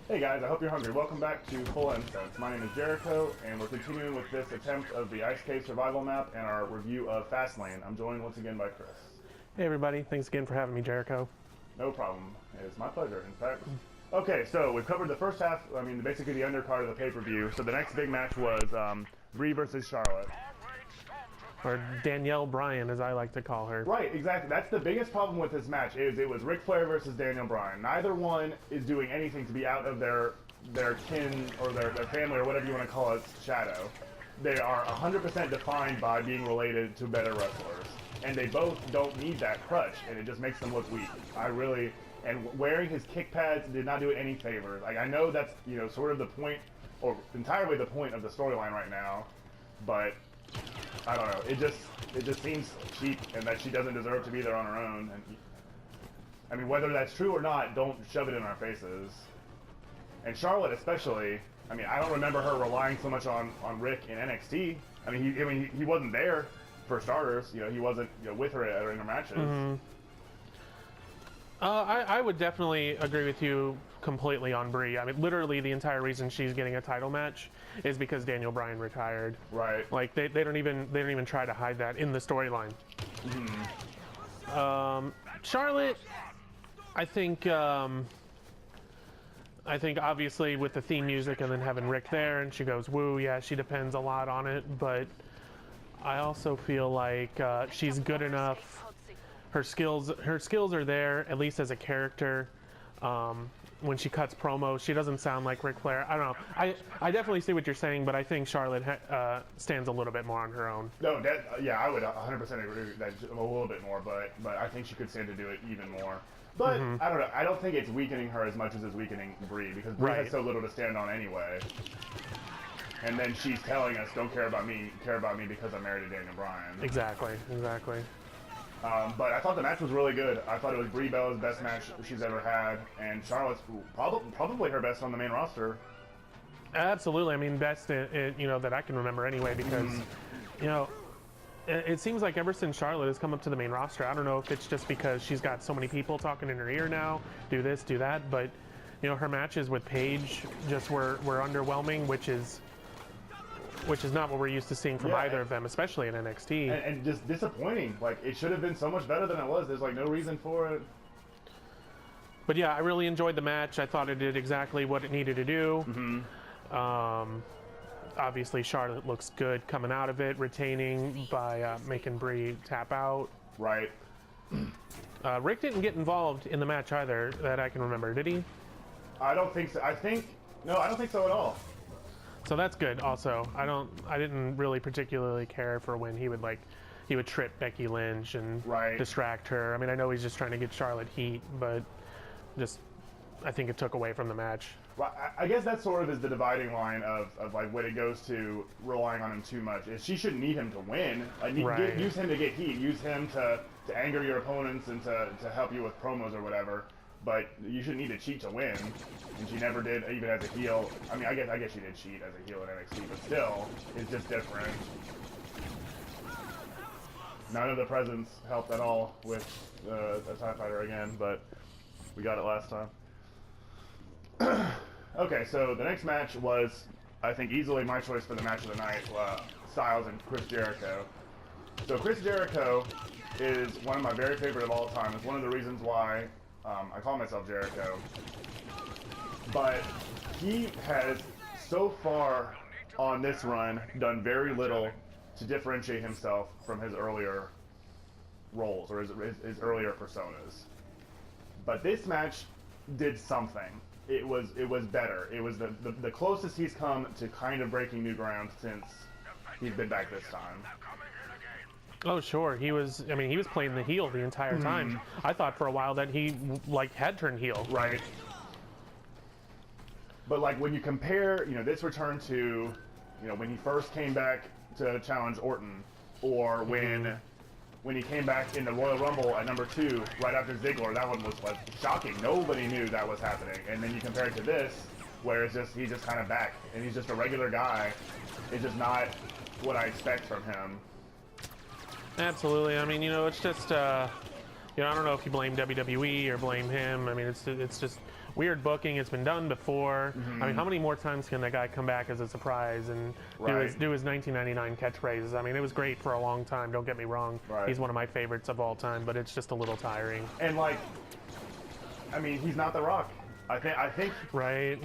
Hey guys, I hope you're hungry. Welcome back to Full Instance. My name is Jericho, and we're continuing with this attempt of the Ice Cave Survival Map and our review of Fastlane. I'm joined once again by Chris. Hey everybody, thanks again for having me, Jericho. No problem. It's my pleasure, in fact. Okay, so we've covered the first half, basically the undercard of the pay-per-view. So the next big match was Brie versus Charlotte. Or Danielle Bryan, as I like to call her. Right, exactly. That's the biggest problem with this match, is it was Ric Flair versus Daniel Bryan. Neither one is doing anything to be out of their kin or their family or whatever you want to call it, shadow. They are 100% defined by being related to better wrestlers. And they both don't need that crutch, and it just makes them look weak. And wearing his kick pads did not do it any favors. Like, I know that's, sort of the point, or entirely the point of the storyline right now, but I don't know. It just seems cheap, and that she doesn't deserve to be there on her own. And whether that's true or not, don't shove it in our faces. And Charlotte especially. I don't remember her relying so much on Rick in NXT. He wasn't there for starters. He wasn't with her in her matches. Mm-hmm. I would definitely agree with you completely on Brie. Literally the entire reason she's getting a title match is because Daniel Bryan retired. Right. Like they don't even try to hide that in the storyline. Mm-hmm. Charlotte, I think obviously with the theme music and then having Rick there and she goes woo, yeah, she depends a lot on it, but I also feel like she's good enough. Her skills are there, at least as a character. When she cuts promos, she doesn't sound like Ric Flair. I don't know. I definitely see what you're saying, but I think Charlotte stands a little bit more on her own. No, I would 100% agree with that a little bit more, but I think she could stand to do it even more. But I don't know. I don't think it's weakening her as much as it's weakening Brie, because Brie has so little to stand on anyway. And then she's telling us, don't care about me because I'm married to Daniel Bryan. Exactly. But I thought the match was really good. I thought it was Brie Bella's best match she's ever had, and Charlotte's probably her best on the main roster. Absolutely. Best that I can remember anyway, because it seems like ever since Charlotte has come up to the main roster, I don't know if it's just because she's got so many people talking in her ear now, do this, do that, but her matches with Paige just were underwhelming, which is not what we're used to seeing from either of them, especially in NXT. And just disappointing. Like, it should have been so much better than it was. There's, no reason for it. But yeah, I really enjoyed the match. I thought it did exactly what it needed to do. Mm-hmm. Obviously, Charlotte looks good coming out of it, retaining by making Brie tap out. Right. Rick didn't get involved in the match either, that I can remember, did he? I don't think so. I don't think so at all. So that's good. Also, I didn't really particularly care for when he would trip Becky Lynch and distract her. I know he's just trying to get Charlotte heat, but I think it took away from the match. Well, I guess that sort of is the dividing line of when it goes to relying on him too much. Is she shouldn't need him to win. Use him to get heat. Use him to anger your opponents and to help you with promos or whatever. But you shouldn't need to cheat to win, and she never did, even as a heel. I guess she did cheat as a heel in NXT, but still, it's just different. None of the presents helped at all with the TIE Fighter again, but we got it last time. Okay, so the next match was, I think, easily my choice for the match of the night, Styles and Chris Jericho. So Chris Jericho is one of my very favorite of all time. It's one of the reasons why I call myself Jericho, but he has so far on this run done very little to differentiate himself from his earlier roles or his earlier personas. But this match did something. It was better. It was the closest he's come to kind of breaking new ground since he's been back this time. Oh sure, he was playing the heel the entire time. I thought for a while that he had turned heel. Right. But when you compare, this return to, when he first came back to challenge Orton, or when he came back in the Royal Rumble at number 2 right after Ziggler, that one was shocking. Nobody knew that was happening. And then you compare it to this, where he's just kind of back and he's just a regular guy. It's just not what I expect from him. Absolutely. It's just I don't know if you blame WWE or blame him. It's just weird booking. It's been done before. I mean, how many more times can that guy come back as a surprise and do his 1999 catchphrases? I mean, it was great for a long time. Don't get me wrong. He's one of my favorites of all time, but it's just a little tiring. And like, I mean, he's not The Rock. I think right.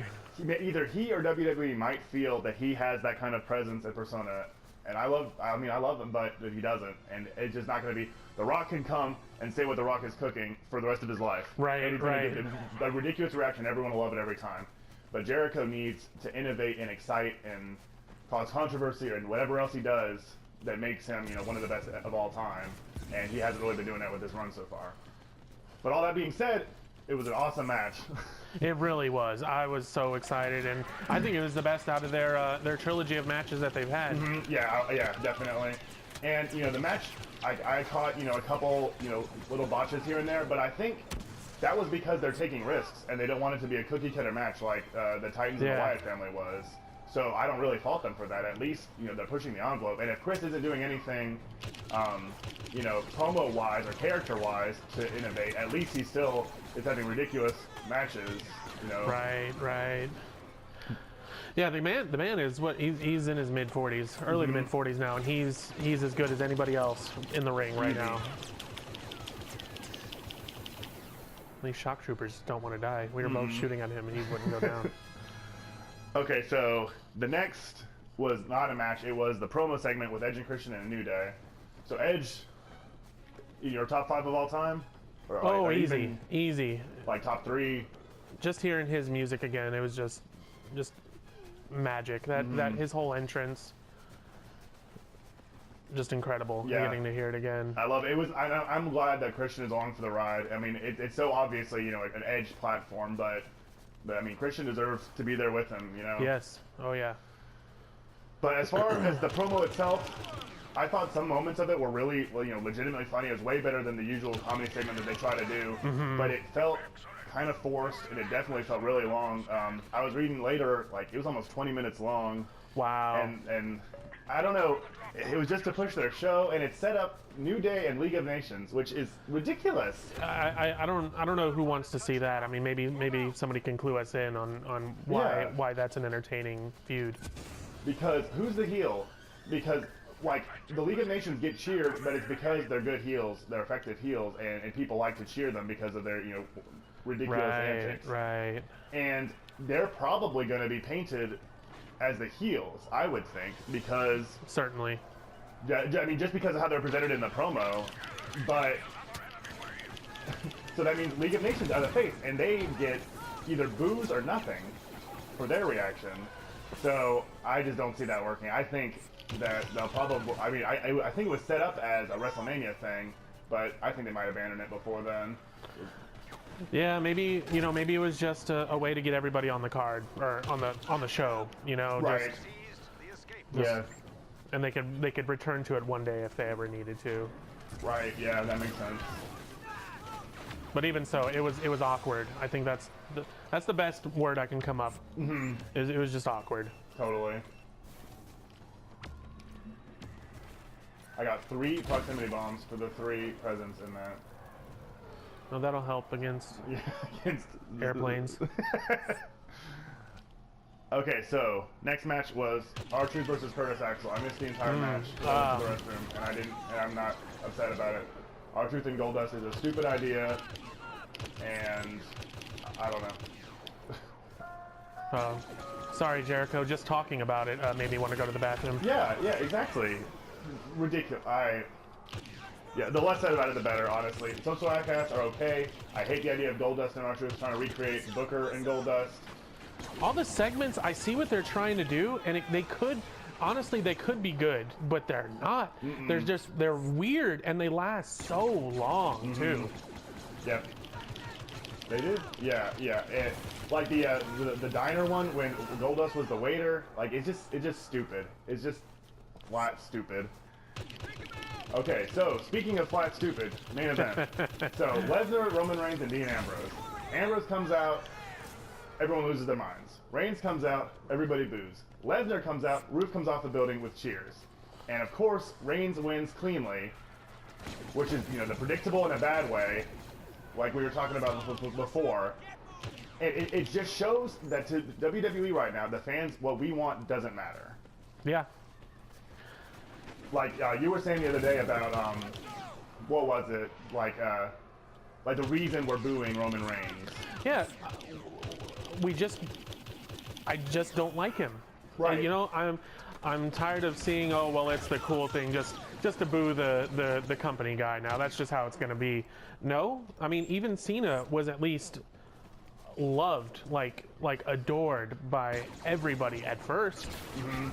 Either he or WWE might feel that he has that kind of presence and persona. And I love him, but he doesn't. And it's just not going to be, The Rock can come and say what The Rock is cooking for the rest of his life. Right, and he's going to get a ridiculous reaction. Everyone will love it every time. But Jericho needs to innovate and excite and cause controversy and whatever else he does that makes him, one of the best of all time. And he hasn't really been doing that with his run so far. But all that being said, it was an awesome match. It really was. I was so excited, and I think it was the best out of their trilogy of matches that they've had. Yeah, definitely. And the match, I caught a couple little botches here and there, but I think that was because they're taking risks and they don't want it to be a cookie cutter match like the Titans and the Wyatt family was. So I don't really fault them for that. At least they're pushing the envelope. And if Chris isn't doing anything, promo wise or character wise to innovate, at least he still is having ridiculous matches. Right. Yeah, the man is he's in his mid 40s, early to mid 40s now, and he's as good as anybody else in the ring right now. These shock troopers don't want to die. We were both shooting at him, and he wouldn't go down. Okay, so the next was not a match. It was the promo segment with Edge and Christian and A New Day. So Edge, your top 5 of all time? Or easy. Like top 3? Just hearing his music again, it was just magic. That his whole entrance, just incredible. Yeah. Getting to hear it again. I love it. I'm glad that Christian is along for the ride. I mean, it's so obviously an Edge platform, but I mean, Christian deserves to be there with him. Yes. Oh yeah. But as far as the promo itself, I thought some moments of it were really, legitimately funny. It was way better than the usual comedy segment that they try to do. But it felt kind of forced, and it definitely felt really long. I was reading later, like, it was almost 20 minutes long. Wow. And I don't know, it was just to push their show, and it set up New Day and League of Nations, which is ridiculous. I don't know who wants to see that. I mean, maybe somebody can clue us in on why that's an entertaining feud. Because who's the heel? Because like the League of Nations get cheered, but it's because they're good heels, they're effective heels, and people like to cheer them because of their ridiculous antics. Right. And they're probably going to be painted as the heels, I would think, because certainly. I mean, just because of how they're presented in the promo, but so that means League of Nations are the face, and they get either boos or nothing for their reaction. So I just don't see that working. I think that they'll probably, I mean, I think it was set up as a WrestleMania thing, but I think they might abandon it before then. Yeah, maybe maybe it was just a way to get everybody on the card or on the show, Right. Yeah. And they could return to it one day if they ever needed to. Right. Yeah, that makes sense. But even so, it was awkward. I think that's the best word I can come up. It was just awkward. Totally. I got 3 proximity bombs for the 3 presents in that. No, that'll help against airplanes. Okay, so next match was Archies versus Curtis Axel. I missed the entire match. To the restroom, and I'm not upset about it. R-Truth and Goldust is a stupid idea, and I don't know. Sorry, Jericho. Just talking about it made me want to go to the bathroom. Yeah, exactly. Ridiculous. Yeah, the less said about it, the better, honestly. Social outcasts are okay. I hate the idea of Goldust and R-Truth trying to recreate Booker and Goldust. All the segments, I see what they're trying to do, and they could be good, but they're not. They're weird, and they last so long, too. Yep. They did? Yeah. Like the diner one, when Goldust was the waiter, like, it's just stupid. It's just flat stupid. Okay, so speaking of flat stupid, main event. So Lesnar, Roman Reigns, and Dean Ambrose. Ambrose comes out, everyone loses their minds. Reigns comes out, everybody boos. Lesnar comes out, roof comes off the building with cheers. And of course, Reigns wins cleanly, which is the predictable in a bad way, like we were talking about before. it just shows that to WWE right now, the fans, what we want doesn't matter. Yeah. Like you were saying the other day about what was it? Like the reason we're booing Roman Reigns. Yeah. I just don't like him. Right. And, you know, I'm tired of seeing, oh well, it's the cool thing just to boo the company guy. Now that's just how it's going to be. No, I mean even Cena was at least loved, like adored by everybody at first. Mm-hmm.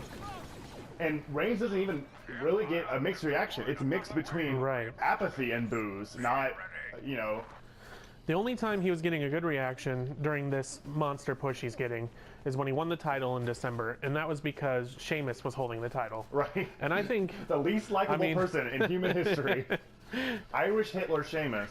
And Reigns doesn't even really get a mixed reaction. It's mixed between apathy and boos, not, you know. The only time he was getting a good reaction during this monster push he's getting is when he won the title in December, and that was because Sheamus was holding the title. Right. And I think the least likable person in human history. Irish Hitler Sheamus.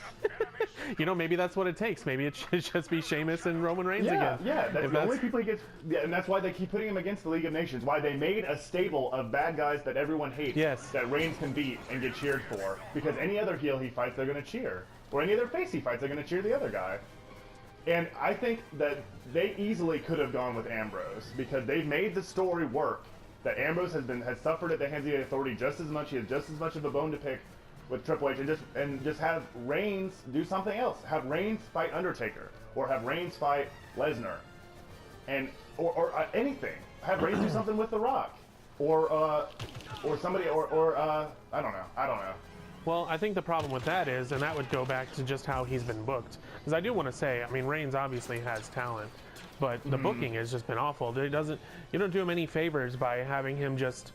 You know, maybe that's what it takes. Maybe it should just be Sheamus and Roman Reigns again. Yeah, that's the only people he gets. Yeah, and that's why they keep putting him against the League of Nations. Why they made a stable of bad guys that everyone hates. Yes. That Reigns can beat and get cheered for. Because any other heel he fights, they're going to cheer. Or any other face he fights, they're going to cheer the other guy. And I think that they easily could have gone with Ambrose because they've made the story work. That Ambrose has suffered at the hands of the Authority just as much. He has just as much of a bone to pick with Triple H, and just have Reigns do something else. Have Reigns fight Undertaker, or have Reigns fight Lesnar, and or anything. Have Reigns do something with The Rock, or somebody, or I don't know. Well, I think the problem with that is, and that would go back to just how he's been booked. Because I do want to say, I mean, Reigns obviously has talent, but the booking has just been awful. You don't do him any favors by having him just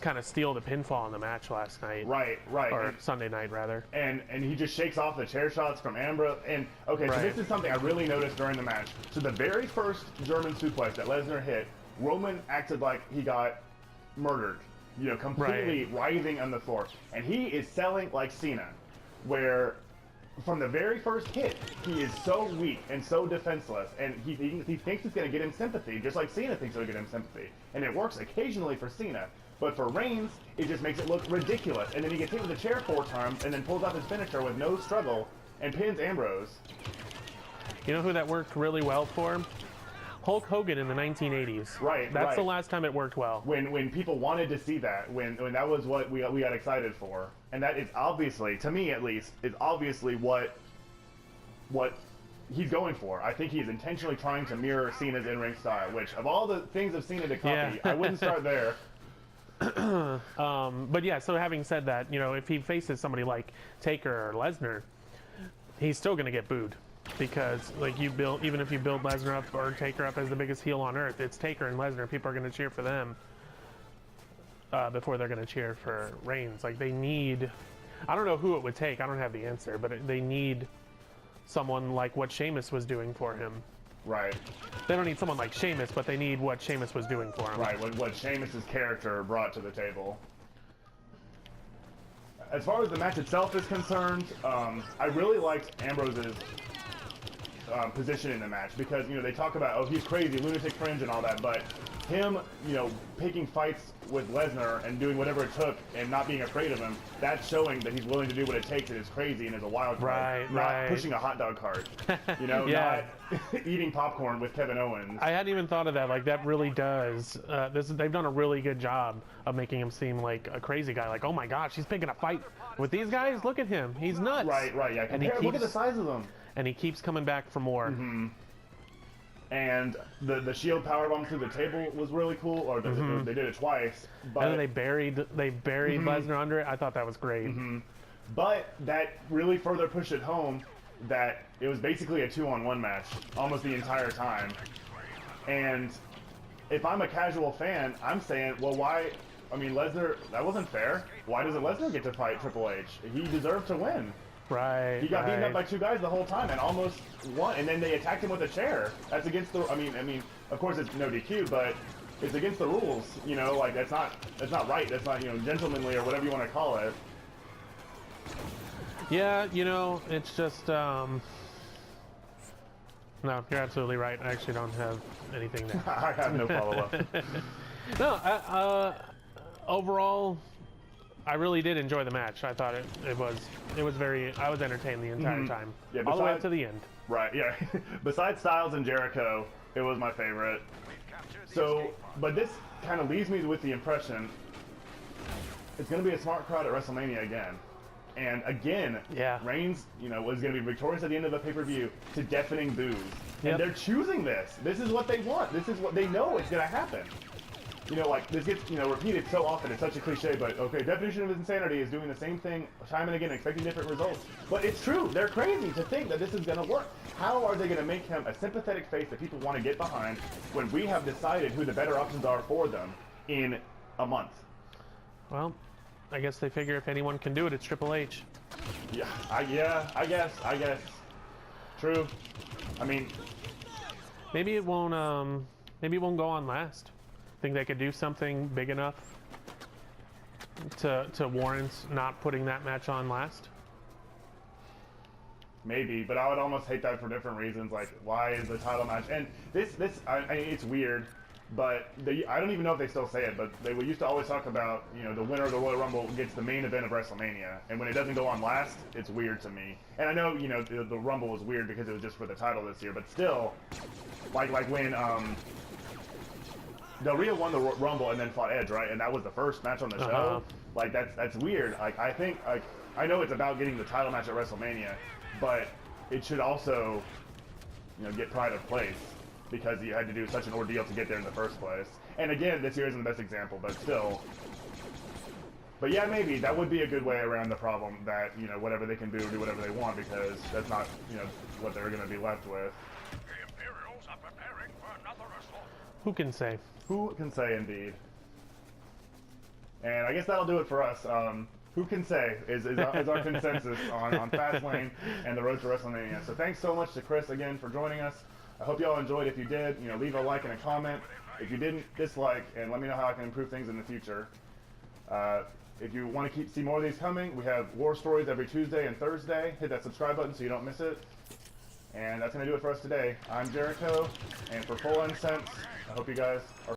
kind of steal the pinfall in the match last night. Right. Or Sunday night, rather. And he just shakes off the chair shots from Ambrose. And, okay, so this is something I really noticed during the match. So the very first German suplex that Lesnar hit, Roman acted like he got murdered. You know, completely writhing on the floor. And he is selling like Cena, where from the very first hit, he is so weak and so defenseless, and he thinks it's going to get him sympathy, just like Cena thinks it'll get him sympathy. And it works occasionally for Cena. But for Reigns, it just makes it look ridiculous. And then he gets hit with a chair 4 times and then pulls out his finisher with no struggle and pins Ambrose. You know who that worked really well for? Hulk Hogan in the 1980s. Right. That's the last time it worked well. When people wanted to see that, when that was what we got excited for. And that is obviously, to me at least, is obviously what he's going for. I think he's intentionally trying to mirror Cena's in-ring style, which of all the things of Cena to copy, I wouldn't start there. But yeah, so having said that, you know, if he faces somebody like Taker or Lesnar, he's still going to get booed because, like, even if you build Lesnar up or Taker up as the biggest heel on earth, it's Taker and Lesnar. People are going to cheer for them before they're going to cheer for Reigns. Like, they need, I don't know who it would take. I don't have the answer, but they need someone like what Sheamus was doing for him. Right. They don't need someone like Sheamus, but they need what Sheamus was doing for him. Right, what Sheamus's character brought to the table. As far as the match itself is concerned, I really liked Ambrose's position in the match because, you know, they talk about, oh, he's crazy, lunatic fringe and all that, but him, you know, picking fights with Lesnar and doing whatever it took and not being afraid of him, that's showing that he's willing to do what it takes and is crazy and is a wild card. Not pushing a hot dog cart, you know, not eating popcorn with Kevin Owens. I hadn't even thought of that. Like, that really does. They've done a really good job of making him seem like a crazy guy. Like, oh my gosh, he's picking a fight with these guys? Look at him. He's nuts. Right, yeah. And look at the size of them. And he keeps coming back for more. Mm-hmm. And the Shield powerbomb through the table was really cool, or they did it twice. But, and then they buried Lesnar under it. I thought that was great. Mm-hmm. But that really further pushed it home that it was basically a 2-on-1 match almost the entire time. And if I'm a casual fan, I'm saying, well, why? I mean, Lesnar, that wasn't fair. Why doesn't Lesnar get to fight Triple H? He deserved to win. Right. He got beaten up by 2 guys the whole time and almost won, and then they attacked him with a chair. That's against the. I mean, of course it's no DQ, but it's against the rules. You know, like that's not right. That's not, you know, gentlemanly or whatever you want to call it. Yeah, you know, it's just. No, you're absolutely right. I actually don't have anything there. I have no follow-up. No, overall, I really did enjoy the match. I thought it was very. I was entertained the entire time, Yeah, all the way up to the end. Right, yeah. Besides Styles and Jericho, it was my favorite. So, but this kind of leaves me with the impression it's going to be a smart crowd at WrestleMania again. And again, Yeah. Reigns, was going to be victorious at the end of the pay-per-view to deafening boos. Yep. And they're choosing this. This is what they want. This is what they know is going to happen. Like this gets, repeated so often. It's such a cliche, but okay, definition of insanity is doing the same thing time and again, expecting different results. But it's true. They're crazy to think that this is going to work. How are they going to make him a sympathetic face that people want to get behind when we have decided who the better options are for them in a month? Well, I guess they figure if anyone can do it, it's Triple H. Yeah, I guess. True. I mean, maybe it won't go on last. Think they could do something big enough to warrant not putting that match on last? maybe, but I would almost hate that for different reasons. Like, why is the title match? And it's weird, but I don't even know if they still say it, but they used to always talk about, the winner of the Royal Rumble gets the main event of WrestleMania, and when it doesn't go on last, it's weird to me. And I know, the Rumble was weird because it was just for the title this year, but still, like when Del Rio won the Rumble and then fought Edge, right? And that was the first match on the show. Like, that's weird. Like, I think, I know it's about getting the title match at WrestleMania, but it should also, get pride of place, because you had to do such an ordeal to get there in the first place. And again, this year isn't the best example, but still. But yeah, maybe that would be a good way around the problem that, whatever they can do whatever they want, because that's not, what they're going to be left with. The Imperials are preparing for another assault. Who can say? Who can say, indeed. And I guess that'll do it for us. Who can say is our consensus on Fastlane and the road to WrestleMania. So thanks so much to Chris again for joining us. I hope you all enjoyed. If you did, leave a like and a comment. If you didn't, dislike, and let me know how I can improve things in the future. If you want to see more of these coming, we have War Stories every Tuesday and Thursday. Hit that subscribe button so you don't miss it. And that's going to do it for us today. I'm Jericho, and for Full End Sense, I hope you guys are